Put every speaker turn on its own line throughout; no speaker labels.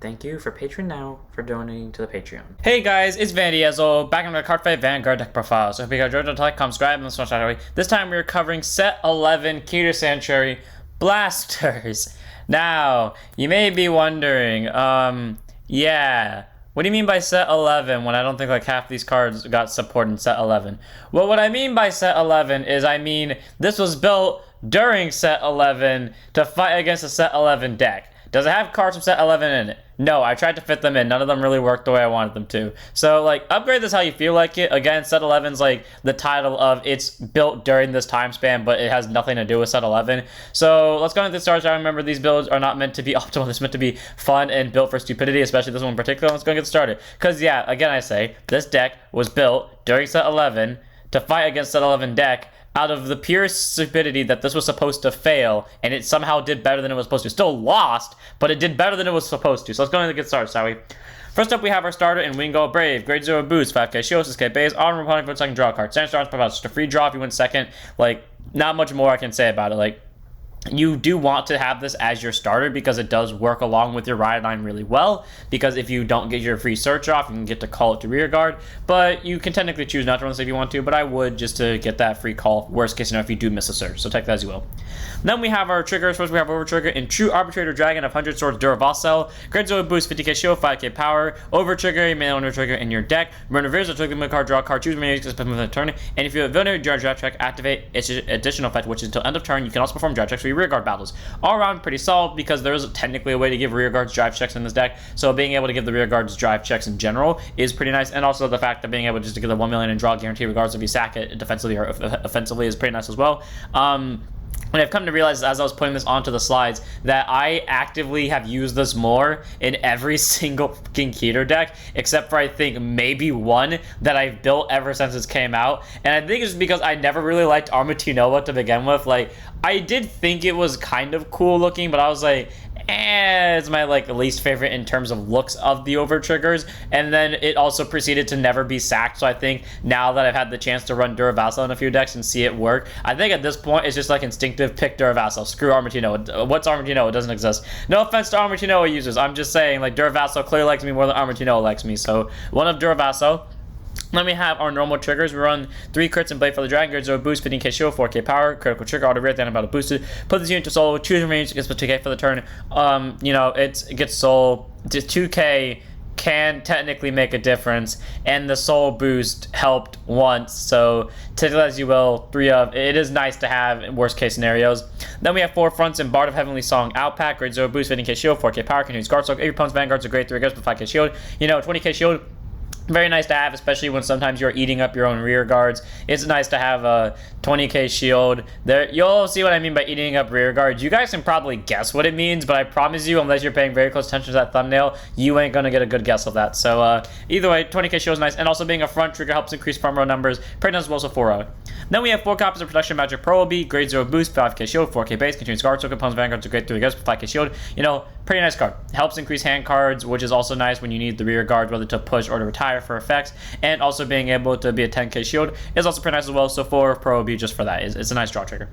Thank you for Patreon now for donating to the Patreon.
Hey guys, it's Vandy back in the Cardfight Vanguard deck profile. So if you guys enjoyed the like, comment, subscribe, and smash that away. This time we're covering set 11 Keter Sanctuary Blasters. Now, you may be wondering, yeah, what do you mean by set 11 when I don't think like half these cards got support in set 11? Well, what I mean by set 11 is this was built during set 11 to fight against a set 11 deck. Does it have cards from set 11 in it? No, I tried to fit them in. None of them really worked the way I wanted them to. So, like, upgrade this how you feel like it. Again, set 11's like the title of it's built during this time span, but it has nothing to do with set 11. So, let's go into the stars. I remember these builds are not meant to be optimal. It's meant to be fun and built for stupidity, especially this one in particular. Let's go and get started. Because, yeah, again, I say, this deck was built during set 11 to fight against set 11 deck out of the pure stupidity that this was supposed to fail, and it somehow did better than it was supposed to. Still lost, but it did better than it was supposed to. So let's go ahead and get started, shall we? First up, we have our starter in Wingo Brave. Grade 0 boost, 5k shield, 6k base, auto opponent for second draw card. Standard stars provides just a free draw if you win second. Like, not much more I can say about it. Like, you do want to have this as your starter because it does work along with your ride line really well, because if you don't get your free search off, you can get to call it to rear guard, but you can technically choose not to run this if you want to, but I would just to get that free call, worst case scenario if you do miss a search, so take that as you will. Then we have our triggers. First we have Over Trigger in True Arbitrator Dragon of 100 Swords Duravassel. Grade 0 boost, 50k shield, 5k power. Over Trigger, you may Under Trigger in your deck. Run reverse, a trigger card, draw a card, choose many to spend within the turn, and if you have villainary draft check, activate its additional effect, which is until end of turn. You can also perform draft checks for your rear guard battles. All around pretty solid because there is technically a way to give rear guards drive checks in this deck, so being able to give the rear guards drive checks in general is pretty nice, and also the fact of being able just to give the 1 million in draw guarantee regardless if you sack it defensively or offensively is pretty nice as well. And I've come to realize as I was putting this onto the slides that I actively have used this more in every single fucking Keter deck, except for I think maybe one that I've built ever since it came out. And I think it's because I never really liked Armatinoa to begin with. Like, I did think it was kind of cool looking, but I was like, it's my least favorite in terms of looks of the over triggers, and then it also proceeded to never be sacked. So I think now that I've had the chance to run Duravassel in a few decks and see it work, I think at this point it's just like instinctive pick Duravassel. Screw Armatinoa. What's Armatinoa? It doesn't exist. No offense to Armatinoa users. I'm just saying, like, Duravassel clearly likes me more than Armatinoa likes me. So one of Duravassel. Then we have our normal triggers. We run 3 crits and Blade for the Dragon. Grade 0 boost, 15k shield, 4k power, critical trigger, auto rear, then about a boosted. Put this unit to solo, choose range, gets 2k for the turn. It gets soul. Just 2k can technically make a difference, and the soul boost helped once, so take it as you will. 3 of it is nice to have in worst case scenarios. Then we have 4 fronts in Bard of Heavenly Song Outpack. Grade 0 boost, 15k shield, 4k power, continues guard soak. If your opponent's vanguards are grade 3 against with 5k shield, 20k shield. Very nice to have, especially when sometimes you're eating up your own rear guards. It's nice to have a 20k shield. There, you'll see what I mean by eating up rear guards. You guys can probably guess what it means, but I promise you, unless you're paying very close attention to that thumbnail, you ain't gonna get a good guess of that. So either way, 20k shield is nice, and also being a front trigger helps increase front row numbers. Pretty nice as well, so 4. Then we have 4 copies of Protection Magic Pro B, grade 0 boost, 5k shield, 4k base, continues guard, so components vanguards are grade 3 against with 5k shield. Pretty nice card. Helps increase hand cards, which is also nice when you need the rear guard, whether to push or to retire for effects. And also being able to be a 10k shield is also pretty nice as well. So 4 Pro B just for that. It's a nice draw trigger.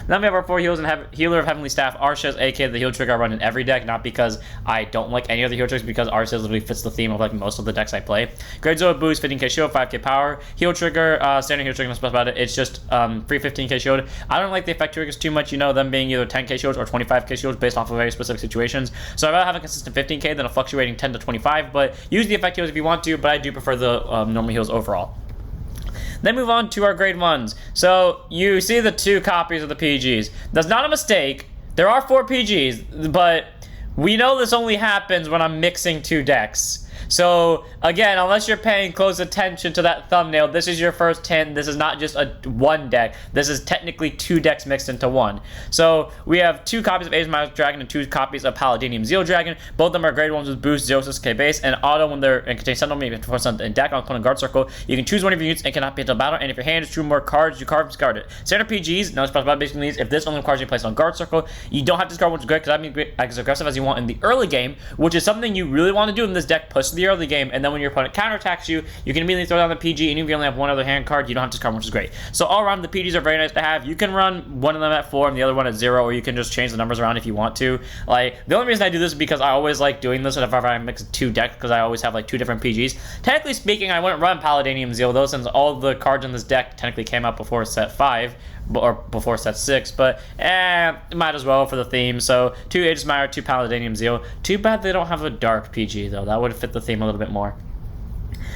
Then we have our 4 heals and Healer of Heavenly Staff, Arshas, aka the heal trigger I run in every deck, not because I don't like any other heal triggers, because Arshas literally fits the theme of like most of the decks I play. Grade 0 boost, 15k shield, 5k power, heal trigger, standard heal trigger, no special about it. It's just free 15k shield. I don't like the effect triggers too much, them being either 10k shields or 25k shields based off of very specific situations. So I'd rather have a consistent 15k than a fluctuating 10 to 25, but use the effect heals if you want to, but I do prefer the normal heals overall. Then move on to our grade 1s. So you see the 2 copies of the PGs. That's not a mistake. There are 4 PGs, but we know this only happens when I'm mixing 2 decks. So again, unless you're paying close attention to that thumbnail, this is your first 10. This is not just a 1 deck. This is technically 2 decks mixed into 1. So we have 2 copies of Ace Magic Dragon and 2 copies of Paladinium Zeal Dragon. Both of them are grade 1s with boost, 0-6k base, and auto when they're and contain Sentinel, maybe 4% in deck on opponent guard circle. You can choose one of your units and cannot be into battle. And if your hand is 2 more cards, you discard it. Standard PGs, no special about basically means if this only requires you place on guard circle, you don't have to discard, which is great because that means as aggressive as you want in the early game, which is something you really want to do in this deck. Push the early game, and then when your opponent counterattacks you, you can immediately throw down the PG, and if you only have one other hand card, you don't have to discard, which is great. So all around, the PGs are very nice to have. You can run one of them at 4 and the other one at 0, or you can just change the numbers around if you want to. Like, the only reason I do this is because I always like doing this if I mix 2 decks, because I always have like 2 different PGs. Technically speaking, I wouldn't run Paladinium Zeal though, since all the cards in this deck technically came out before set 5 or before set 6, but might as well for the theme. So 2 Aegis Mire, 2 Paladinium Zeal. Too bad they don't have a dark PG though. That would fit the theme a little bit more.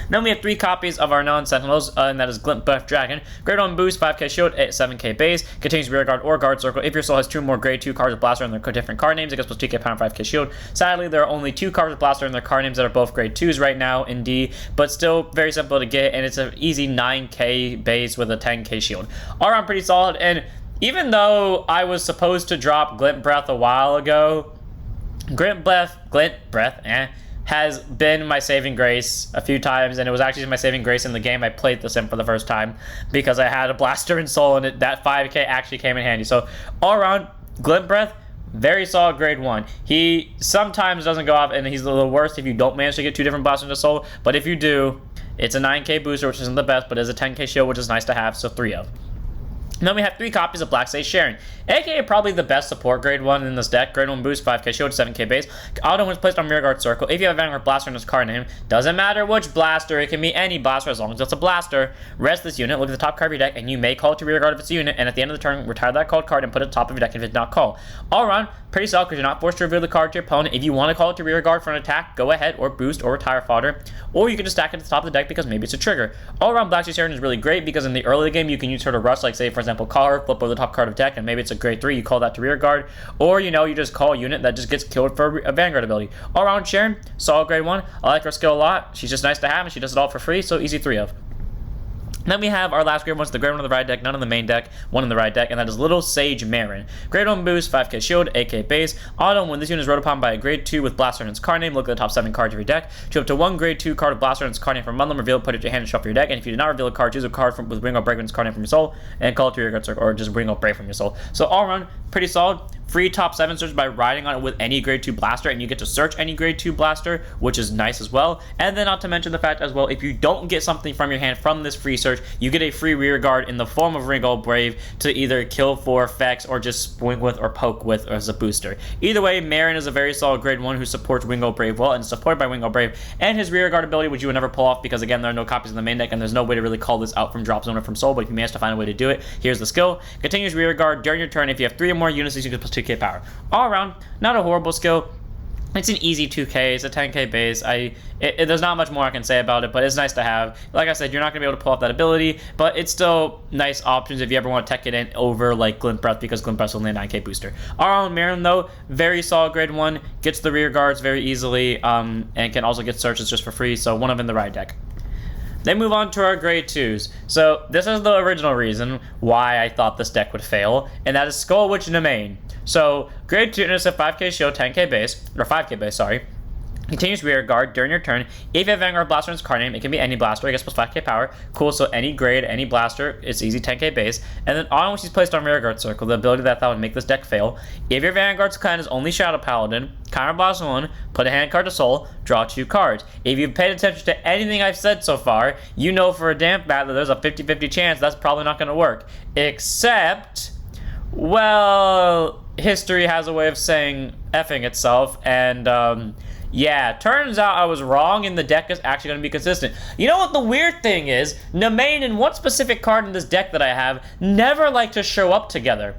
Then we have 3 copies of our non-sentinels, and that is Glint Buff Dragon. Grade 1 boost, 5k shield, 7k base, contains rear guard or guard circle. If your soul has 2 more grade 2 cards with blaster and their different card names, it gets plus 2k power and 5k shield. Sadly, there are only 2 cards with blaster and their card names that are both grade 2s right now in D, but still very simple to get, and it's an easy 9k base with a 10k shield. All around pretty solid, and even though I was supposed to drop Glint Breath a while ago, Glint Breath, has been my saving grace a few times, and it was actually my saving grace in the game I played this in for the first time, because I had a blaster and soul, and that 5k actually came in handy. So all around, Glint Breath, very solid grade 1. He sometimes doesn't go off, and he's a little worse if you don't manage to get 2 different blasters into soul, but if you do, it's a 9k booster, which isn't the best, but is a 10k shield, which is nice to have, so 3 of. Then we have 3 copies of Black Sage Sharon, aka probably the best support grade 1 in this deck. Grade 1 boost, 5k shield, 7k base. Auto when it's placed on Rearguard Circle. If you have a Vanguard Blaster in this card name, doesn't matter which blaster, it can be any blaster as long as it's a blaster. Rest this unit, look at the top card of your deck, and you may call it to Rearguard if it's a unit, and at the end of the turn, retire that called card and put it at the top of your deck if it's not called. All around, pretty solid because you're not forced to reveal the card to your opponent. If you want to call it to Rearguard for an attack, go ahead, or boost, or retire fodder. Or you can just stack it at the top of the deck because maybe it's a trigger. All around, Black Sage Sharon is really great because in the early game, you can use her to rush, like say, for example, call her, flip over the top card of deck, and maybe it's a grade 3, you call that to rear guard, or you just call a unit that just gets killed for a Vanguard ability. All around, Sharon, solid grade 1. I like her skill a lot. She's just nice to have, and she does it all for free, so easy 3 of. Then we have our last grade 1, the grade 1 on the right deck, none on the main deck, 1 on the right deck, and that is Little Sage Marin. Grade 1 boost, 5k shield, 8k base. Auto, when this unit is rode upon by a grade 2 with blaster in its card name, look at the top 7 cards of your deck. Choose up to 1 grade 2 card of blaster in its card name from Mundlam, reveal it, put it to your hand, and shuffle your deck. And if you do not reveal a card, choose a card with Ring of Break in its card name from your soul, and call it to your guard circle, or just Ring of Break from your soul. So all around, pretty solid. Free top 7 search by riding on it with any grade 2 blaster, and you get to search any grade 2 blaster, which is nice as well. And then not to mention the fact as well, if you don't get something from your hand from this free search, you get a free rear guard in the form of Ringgold Brave to either kill for effects or just swing with or poke with as a booster. Either way, Marin is a very solid grade 1 who supports Ringgold Brave well, and is supported by Ringgold Brave and his rear guard ability, which you would never pull off because again, there are no copies in the main deck and there's no way to really call this out from drop zone or from soul, but if you manage to find a way to do it, here's the skill. Continues rear guard during your turn. If you have 3 or more units, you get plus 2k power. All around, not a horrible skill. It's an easy 2k, it's a 10k base. There's not much more I can say about it, but it's nice to have. Like I said, you're not going to be able to pull off that ability, but it's still nice options if you ever want to tech it in over like Glint Breath, because Glint Breath's only a 9k booster. Our own Marin though, very solid grade 1, gets the rear guards very easily, and can also get searches just for free, so one of in the right deck. Then move on to our grade 2s. So this is the original reason why I thought this deck would fail, and that is Skull Witch Nemain. So grade 2 is a 5k shield, 10k base, or 5k base, sorry. Continues rear guard during your turn. If you have Vanguard Blaster in its card name, it can be any blaster, I guess plus 5k power. Cool, so any grade, any blaster, it's easy 10k base. And then on when she's placed on rear guard circle, the ability that would make this deck fail. If your Vanguard's clan is only Shadow Paladin, counter blast 1, put a hand card to soul, draw 2 cards. If you've paid attention to anything I've said so far, you know for a damn fact that there's a 50-50 chance that's probably not going to work. Except, well, history has a way of saying effing itself, and yeah, turns out I was wrong and the deck is actually going to be consistent. You know what the weird thing is? Nemain and one specific card in this deck that I have never like to show up together.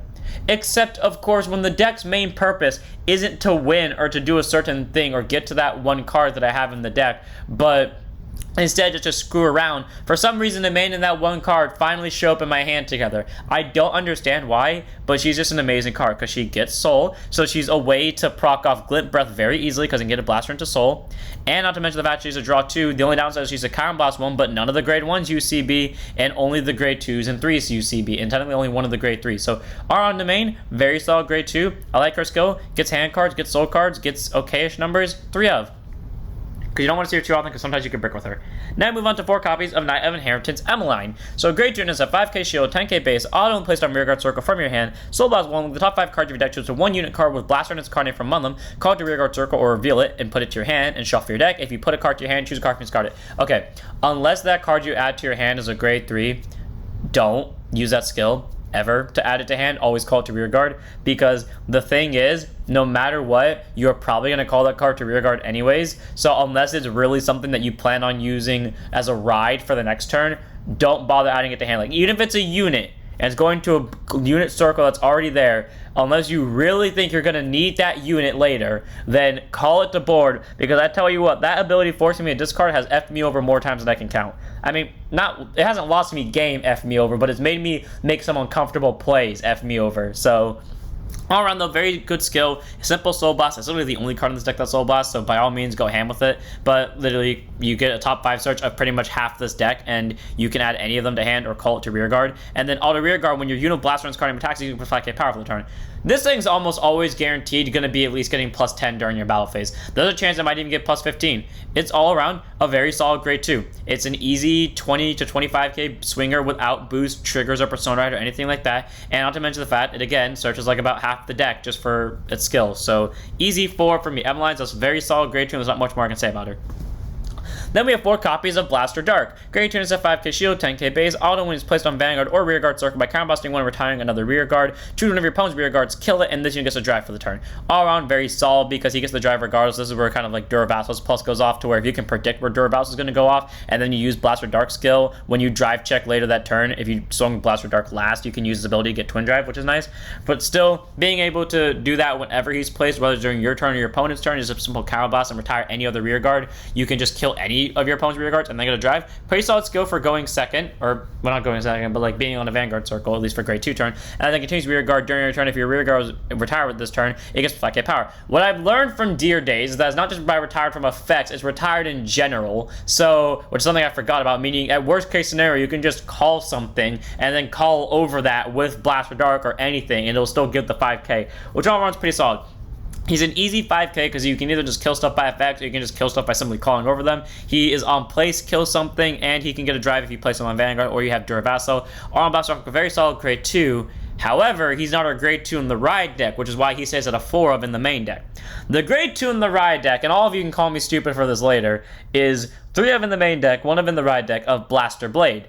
Except, of course, when the deck's main purpose isn't to win or to do a certain thing or get to that one card that I have in the deck, but instead just to screw around. For some reason, Nemain and that one card finally show up in my hand together. I don't understand why, but she's just an amazing card because she gets soul, so she's a way to proc off Glint Breath very easily because I can get a blaster into soul. And not to mention the fact she's a draw 2. The only downside is she's a counter blast 1, but none of the grade 1s UCB, and only the grade 2s and 3s UCB, and technically only one of the grade 3s. So R on Nemain, very solid grade 2. I like her skill. Gets hand cards, gets soul cards, gets okayish numbers, 3 of. because you don't want to see her too often, because sometimes you can brick with her. Now we move on to 4 copies of Knight of Inheritance Emmeline. So grade 2 is a 5k shield, 10k base, auto and placed on rearguard circle from your hand. Soul Blast 1 with the top 5 cards of your deck, choose a 1 unit card with Blaster and its card name from among them, call it to rearguard circle or reveal it and put it to your hand and shuffle your deck. If you put a card to your hand, choose a card from discard it. Okay, unless that card you add to your hand is a grade 3, don't use that skill ever to add it to hand. Always call it to rearguard, because the thing is, no matter what, you're probably going to call that card to rearguard anyways. So unless it's really something that you plan on using as a ride for the next turn, don't bother adding it to hand. Like, even if it's a unit and it's going to a unit circle that's already there, unless you really think you're going to need that unit later, then call it to board, because I tell you what, that ability forcing me to discard has effed me over more times than I can count. I mean, it hasn't lost me game effed me over, but it's made me make some uncomfortable plays effed me over. So all around though, very good skill. Simple Soul Blast. It's literally the only card in this deck that's Soul Blast, so by all means go ham with it. But literally, you get a top 5 search of pretty much half this deck, and you can add any of them to hand or call it to rearguard. And then auto rearguard, when your unit Blaster runs card name attacks, you can put 5k power for the turn. This thing's almost always guaranteed going to be at least getting plus 10 during your battle phase. There's a chance it might even get plus 15. It's all around a very solid grade 2. It's an easy 20 to 25k swinger without boost, triggers, or persona or anything like that. And not to mention the fact, it again searches like about half the deck just for its skills. So easy 4 for me. Emmeline's a very solid grade 2, and there's not much more I can say about her. Then we have 4 copies of Blaster Dark. Grade 2 is a 5k shield, 10k base. Auto when it's placed on Vanguard or Rearguard circle by counterblasting one and retiring another Rearguard. Choose one of your opponent's Rearguards, kill it, and this unit gets a drive for the turn. All around very solid, because he gets the drive regardless. This is where kind of like Duravasal's plus goes off, to where if you can predict where Duravasal's is going to go off, and then you use Blaster Dark skill when you drive check later that turn. If you swung Blaster Dark last, you can use his ability to get Twin Drive, which is nice. But still, being able to do that whenever he's placed, whether it's during your turn or your opponent's turn, is a simple counterblast and retire any other Rearguard. You can just kill any of your opponent's Rearguards and then get a drive. Pretty solid skill for going second, or well, not going second, but like being on a Vanguard circle, at least for grade 2 turn. And then continues Rearguard during your turn. If your Rearguard is retired with this turn, it gets 5k power. What I've learned from Deer Days is that it's not just by retired from effects, it's retired in general. So, which is something I forgot about, meaning at worst case scenario, you can just call something and then call over that with Blaster Dark or anything, and it'll still give the 5k, which all around is pretty solid. He's an easy 5k because you can either just kill stuff by effect, or you can just kill stuff by simply calling over them. He is on place, kill something, and he can get a drive if you place him on Vanguard or you have Duravassal. Arm Blaster, a very solid grade 2. However, he's not a grade 2 in the ride deck, which is why he stays at a 4 of in the main deck. The grade 2 in the ride deck, and all of you can call me stupid for this later, is 3 of in the main deck, 1 of in the ride deck of Blaster Blade.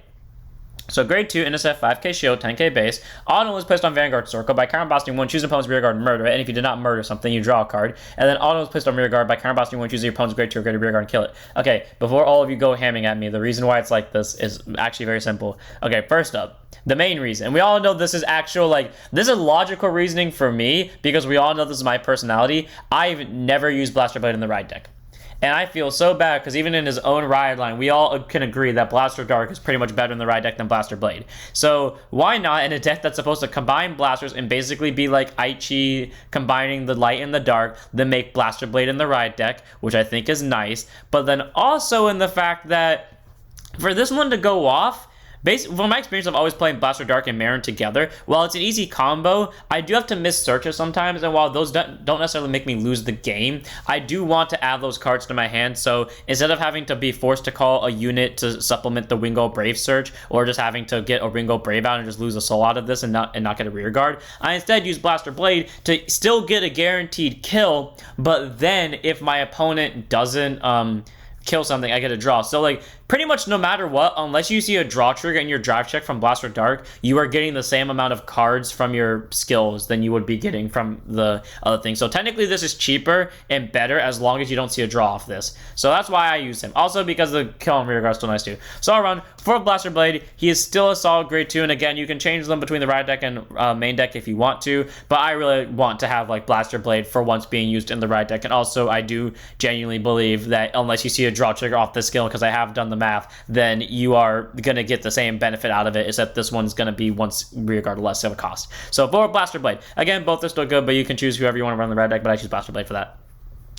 So grade 2, intercept, 5k shield, 10k base. Auto is placed on Vanguard circle by counterblasting one, choose an opponent's rearguard and murder it. And if you did not murder something, you draw a card. And then auto is placed on rearguard by counterblasting one, choose your opponent's grade 2 or grade rearguard and kill it. Okay, before all of you go hamming at me, the reason why it's like this is actually very simple. Okay, first up, the main reason. We all know this is actual, like, this is logical reasoning for me, because we all know this is my personality. I've never used Blaster Blade in the ride deck. And I feel so bad, because even in his own ride line, we all can agree that Blaster Dark is pretty much better in the ride deck than Blaster Blade. So why not, in a deck that's supposed to combine blasters and basically be like Aichi combining the light and the dark, then make Blaster Blade in the ride deck, which I think is nice. But then also in the fact that for this one to go off, from my experience of always playing Blaster Dark and Marin together, while it's an easy combo, I do have to miss searches sometimes, and while those don't necessarily make me lose the game, I do want to add those cards to my hand. So instead of having to be forced to call a unit to supplement the Wingo Brave search, or just having to get a Wingo Brave out and just lose a soul out of this and not get a rear guard, I instead use Blaster Blade to still get a guaranteed kill, but then if my opponent doesn't kill something, I get a draw. So like pretty much no matter what, unless you see a draw trigger in your drive check from Blaster Dark, you are getting the same amount of cards from your skills than you would be getting from the other thing. So technically this is cheaper and better as long as you don't see a draw off this. So that's why I use him. Also because the kill and rear guard is still nice too. So all around, for Blaster Blade, he is still a solid grade 2, and again, you can change them between the ride deck and main deck if you want to, but I really want to have like Blaster Blade for once being used in the ride deck. And also I do genuinely believe that unless you see a draw trigger off this skill, because I have done the math, then you are going to get the same benefit out of it, except this one's going to be once rearguard less of a cost. So for Blaster Blade, again, both are still good, but you can choose whoever you want to run the red deck, but I choose Blaster Blade for that.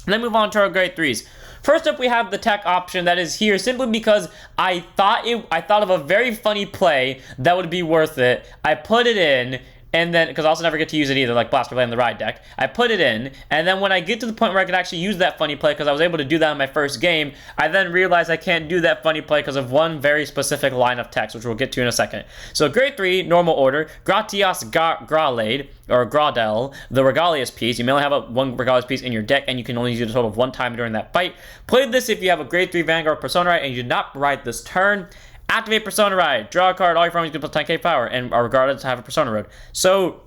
And then move on to our grade 3s. First up, we have the tech option that is here simply because I thought of a very funny play that would be worth it. I put it in, and then, because I also never get to use it either, like Blaster Blade in the ride deck, I put it in, and then when I get to the point where I could actually use that funny play, because I was able to do that in my first game, I then realized I can't do that funny play because of one very specific line of text, which we'll get to in a second. So grade 3, normal order, Gratias Gralade, or Graudel, the Regalius piece. You may only have one Regalius piece in your deck, and you can only use it a total of one time during that fight. Play this if you have a grade 3 Vanguard Persona Ride and you did not ride this turn. Activate Persona Ride. Draw a card. All your friends get plus 10k power and are regarded to have a Persona Ride. So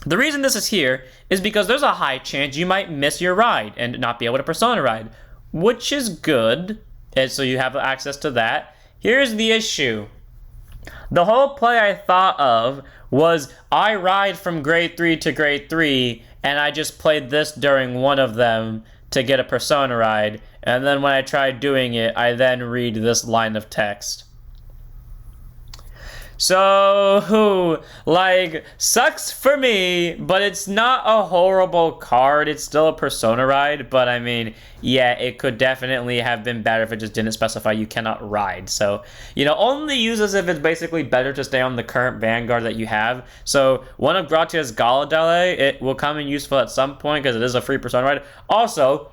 the reason this is here is because there's a high chance you might miss your ride and not be able to Persona Ride, which is good. And so you have access to that. Here's the issue. The whole play I thought of was I ride from grade 3 to grade 3, and I just played this during one of them to get a Persona Ride, and then when I tried doing it, I then read this line of text. So, like, sucks for me, but it's not a horrible card. It's still a Persona Ride, but I mean, yeah, it could definitely have been better if it just didn't specify you cannot ride. So, you know, only use this if it's basically better to stay on the current Vanguard that you have. So, one of Gratia's Galadale, it will come in useful at some point because it is a free Persona Ride. Also,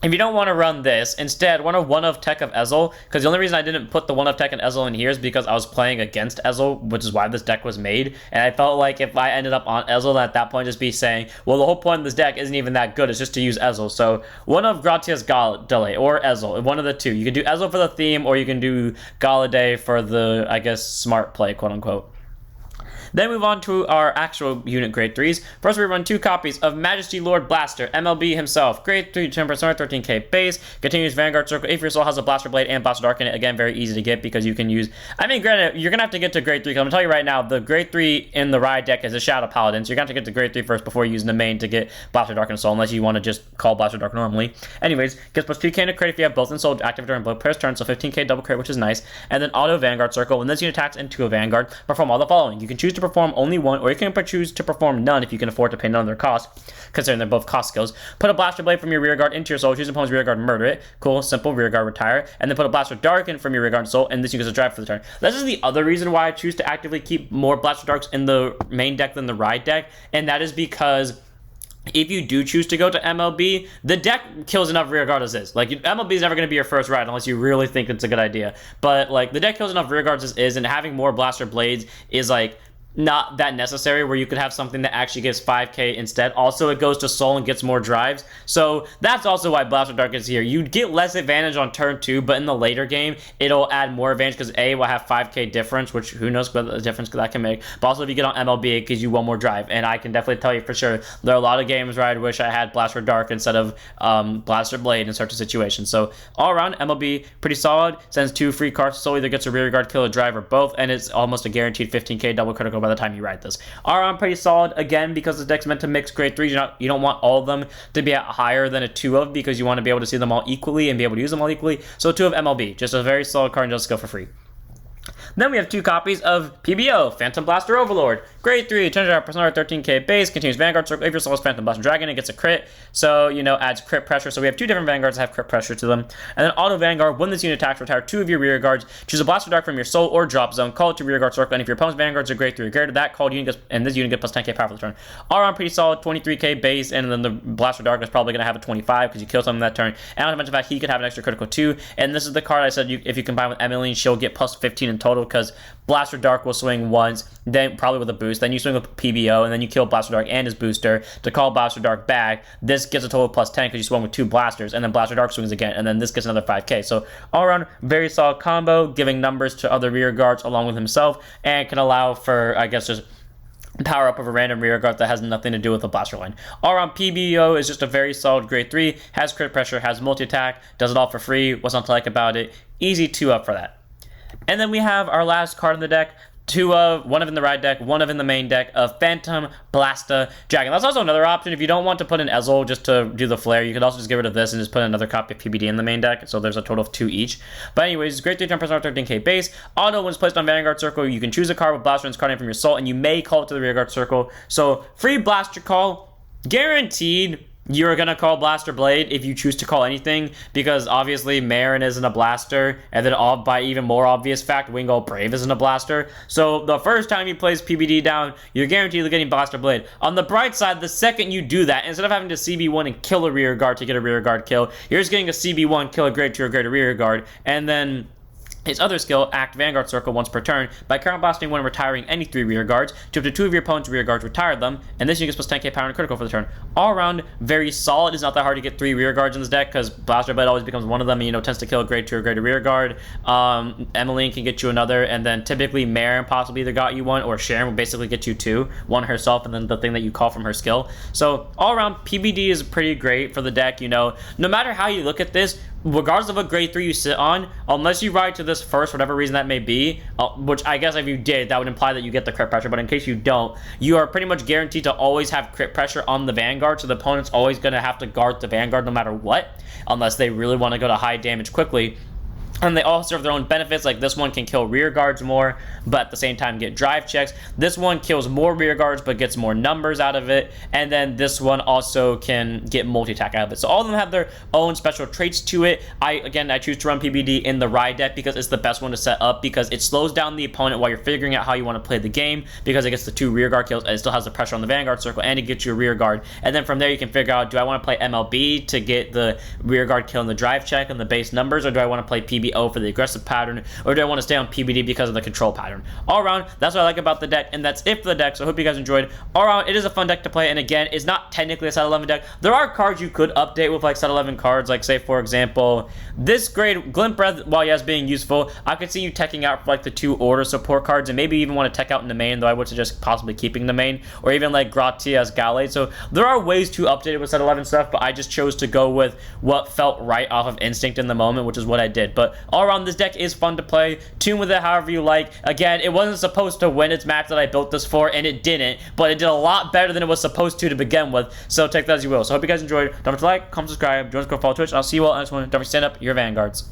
if you don't want to run this, instead, one of Tech of Ezel, because the only reason I didn't put the one of Tech and Ezel in here is because I was playing against Ezel, which is why this deck was made, and I felt like if I ended up on Ezel, at that point just be saying, well, the whole point of this deck isn't even that good, it's just to use Ezel. So, one of Gratia's Galadale, or Ezel, one of the two. You can do Ezel for the theme, or you can do Galadale for the, I guess, smart play, quote-unquote. Then move on to our actual unit grade 3s. First, we run 2 copies of Majesty Lord Blaster, MLB himself. Grade 3, 10%, 13k base. Continues Vanguard Circle. If your soul has a Blaster Blade and Blaster Dark in it, again, very easy to get because you can use... I mean, granted, you're going to have to get to grade 3, because I'm going to tell you right now, the grade 3 in the ride deck is a Shadow Paladin, so you're going to have to get to grade 3 first before using the main to get Blaster Dark and Soul, unless you want to just call Blaster Dark normally. Anyways, gets plus 2k to crit if you have both in Soul active during both pairs turn, so 15k double crit, which is nice. And then auto Vanguard Circle. When this unit attacks into a Vanguard, perform all the following. You can choose to perform only one, or you can choose to perform none if you can afford to pay none of their cost, considering they're both cost skills. Put a Blaster Blade from your rear guard into your soul, choose an opponent's rear guard, murder it. Cool, simple, rear guard, retire. And then put a Blaster Darken from your rear guard soul, and this you get a drive for the turn. This is the other reason why I choose to actively keep more Blaster Darks in the main deck than the ride deck, and that is because if you do choose to go to MLB, the deck kills enough rear guard as is. Like, MLB is never going to be your first ride unless you really think it's a good idea. But, like, the deck kills enough rear guards as is, and having more Blaster Blades is, like, not that necessary, where you could have something that actually gives 5k instead. Also, it goes to soul and gets more drives, so that's also why Blaster Dark is here. You get less advantage on turn 2, but in the later game it'll add more advantage because A, will have 5k difference, which who knows what the difference that can make, but also if you get on MLB, it gives you one more drive. And I can definitely tell you for sure there are a lot of games where I'd wish I had Blaster Dark instead of Blaster Blade in certain situations. So all around, MLB pretty solid. Sends 2 free cards, so either gets a rear guard, kill, a drive, or both, and it's almost a guaranteed 15k double critical by the time you ride this. Aron pretty solid, again, because the deck's meant to mix grade 3s. You don't want all of them to be at higher than a 2 of, because you want to be able to see them all equally and be able to use them all equally. So 2 of MLB, just a very solid card and just go for free. Then we have 2 copies of PBO, Phantom Blaster Overlord. Grade 3, changes our Persona 13k base, continues Vanguard Circle. If your soul is Phantom Blaster Dragon, it gets a crit, so, you know, adds crit pressure. So we have 2 different Vanguards that have crit pressure to them. And then Auto Vanguard, when this unit attacks, retire 2 of your rear guards, choose a Blaster Dark from your soul or drop zone, call it to rear guard circle, and if your opponent's Vanguards are grade 3 or greater, that called unit gets, and this unit gets plus 10k power for the turn. Aron pretty solid, 23k base, and then the Blaster Dark is probably going to have a 25 because you kill something that turn. And not to mention the fact he could have an extra critical too. And this is the card I said if you combine with Emmeline, she'll get plus 15 in total, because Blaster Dark will swing once, then probably with a boost, then you swing with PBO, and then you kill Blaster Dark and his booster to call Blaster Dark back. This gets a total of plus 10 because you swung with 2 blasters, and then Blaster Dark swings again, and then this gets another 5k. So all around, very solid combo, giving numbers to other rear guards along with himself, and can allow for, I guess, just power up of a random rear guard that has nothing to do with the blaster line. All around, PBO is just a very solid grade 3, has crit pressure, has multi-attack, does it all for free. What's not to like about it? Easy 2 up for that. And then we have our last card in the deck, 2 of, 1 of in the ride deck, 1 of in the main deck of Phantom Blasta Dragon. That's also another option. If you don't want to put in Ezel just to do the flare, you could also just get rid of this and just put another copy of PBD in the main deck. So there's a total of 2 each. But anyways, great 3 turn Persona 13k base. Auto, when it's placed on Vanguard Circle, you can choose a card with Blaster and its card name from your soul, and you may call it to the rear guard circle. So free Blaster Call, guaranteed. you're gonna call Blaster Blade if you choose to call anything, because obviously Marin isn't a blaster, and then all by even more obvious fact, Wingull Brave isn't a blaster. So the first time he plays PBD down, you're guaranteed getting Blaster Blade. On the bright side, the second you do that, instead of having to CB1 and kill a rear guard to get a rear guard kill, you're just getting a CB1, kill a grade 2 or greater rear guard, and then his other skill, Act Vanguard Circle once per turn, by counter blasting when retiring any 3 rear guards, to up to 2 of your opponent's rear guards retire them, and this unit gets plus 10k power and critical for the turn. All around, very solid. It's not that hard to get 3 rear guards in this deck, because Blaster Blade always becomes one of them, and, tends to kill a grade 2 or greater rear guard. Emmeline can get you another, and then typically Marin possibly either got you one, or Sharon will basically get you 2. One herself, and then the thing that you call from her skill. So, all around, PBD is pretty great for the deck, No matter how you look at this, regardless of what grade 3 you sit on, unless you ride to this first, whatever reason that may be, which I guess if you did, that would imply that you get the crit pressure, but in case you don't, you are pretty much guaranteed to always have crit pressure on the Vanguard, so the opponent's always going to have to guard the Vanguard no matter what, unless they really want to go to high damage quickly. And they all serve their own benefits, like this one can kill rear guards more, but at the same time get drive checks. This one kills more rear guards, but gets more numbers out of it. And then this one also can get multi-attack out of it. So all of them have their own special traits to it. I choose to run PBD in the ride deck because it's the best one to set up, because it slows down the opponent while you're figuring out how you want to play the game, because it gets the 2 rear guard kills, and it still has the pressure on the Vanguard circle, and it gets you a rear guard. And then from there you can figure out, do I want to play MLB to get the rear guard kill and the drive check and the base numbers, or do I want to play PBO for the aggressive pattern, or do I want to stay on PBD because of the control pattern? All around, that's what I like about the deck, and that's it for the deck. So I hope you guys enjoyed. All around, it is a fun deck to play, and again, it's not technically a set 11 deck. There are cards you could update with like set 11 cards, like say for example, this grade Glint Breath, while yes being useful, I could see you teching out for like the 2 order support cards, and maybe even want to tech out in the main, though I would suggest possibly keeping the main, or even like Gratias Gallade. So there are ways to update it with set 11 stuff, but I just chose to go with what felt right off of instinct in the moment, which is what I did. But all around, this deck is fun to play. Tune with it however you like. Again, it wasn't supposed to win its match that I built this for, and it didn't, but it did a lot better than it was supposed to begin with, so take that as you will. So I hope you guys enjoyed. Don't forget to like, comment, subscribe, join us, go follow Twitch, and I'll see you all on the next one. Don't forget to stand up your Vanguards.